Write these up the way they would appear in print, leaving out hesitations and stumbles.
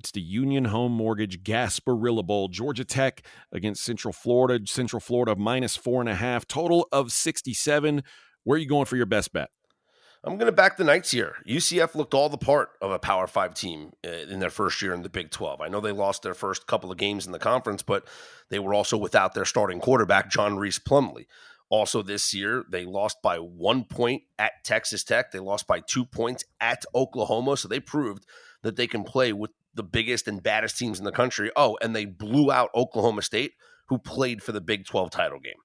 It's the Union Home Mortgage Gasparilla Bowl. Georgia Tech against Central Florida. Central Florida minus 4.5. Total of 67. Where are you going for your best bet? I'm going to back the Knights here. UCF looked all the part of a Power 5 team in their first year in the Big 12. I know they lost their first couple of games in the conference, but they were also without their starting quarterback, John Reese Plumlee. Also this year, they lost by 1 point at Texas Tech. They lost by 2 points at Oklahoma, so they proved that they can play with the biggest and baddest teams in the country. Oh, and they blew out Oklahoma State, who played for the Big 12 title game.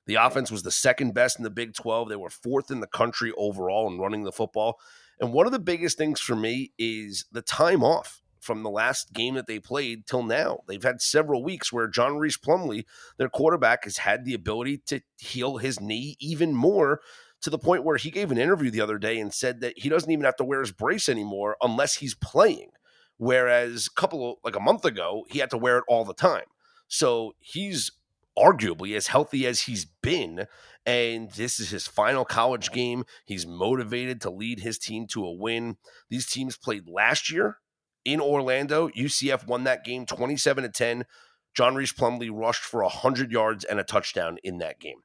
The offense was the second best in the Big 12. They were fourth in the country overall in running the football. And one of the biggest things for me is the time off from the last game that they played till now. They've had several weeks where John Reese Plumlee, their quarterback, has had the ability to heal his knee even more, to the point where he gave an interview the other day and said that he doesn't even have to wear his brace anymore unless he's playing. Whereas a month ago, he had to wear it all the time. So he's arguably as healthy as he's been, and this is his final college game. He's motivated to lead his team to a win. These teams played last year in Orlando. UCF won that game 27-10. John Reese Plumlee rushed for 100 yards and a touchdown in that game.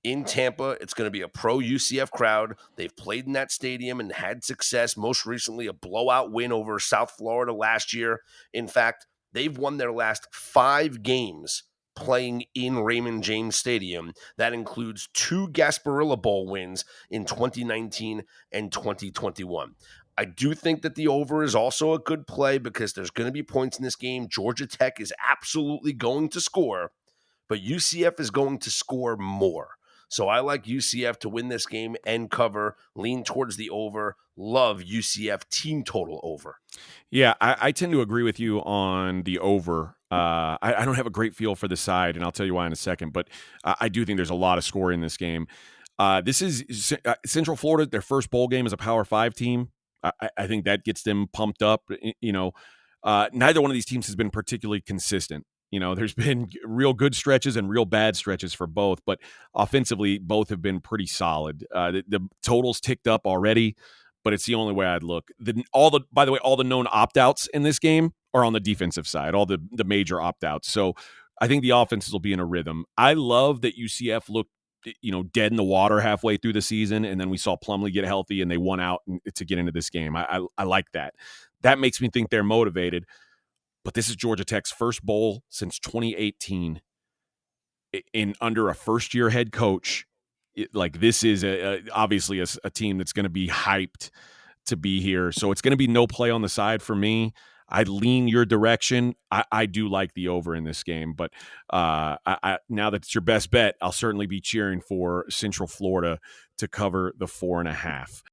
In Tampa, it's going to be a pro UCF crowd. They've played in that stadium and had success, most recently a blowout win over South Florida last year. In fact, they've won their last 5 games playing in Raymond James Stadium. That includes 2 Gasparilla Bowl wins in 2019 and 2021. I do think that the over is also a good play because there's going to be points in this game. Georgia Tech is absolutely going to score, but UCF is going to score more. So I like UCF to win this game and cover, lean towards the over, love UCF team total over. Yeah, I tend to agree with you on the over. I don't have a great feel for the side, and I'll tell you why in a second, but I do think there's a lot of score in this game. This is Central Florida, their first bowl game as a Power 5 team. I think that gets them pumped up. Neither one of these teams has been particularly consistent. There's been real good stretches and real bad stretches for both, but offensively, both have been pretty solid. The totals ticked up already, but it's the only way I'd look. By the way, all the known opt-outs in this game are on the defensive side, all the major opt-outs. So I think the offenses will be in a rhythm. I love that UCF looked, dead in the water halfway through the season, and then we saw Plumlee get healthy, and they won out to get into this game. I like that. That makes me think they're motivated. But this is Georgia Tech's first bowl since 2018 in under a first-year head coach. This is obviously a team that's going to be hyped to be here. So it's going to be no play on the side for me. I lean your direction. I do like the over in this game. But now that it's your best bet, I'll certainly be cheering for Central Florida to cover the 4.5.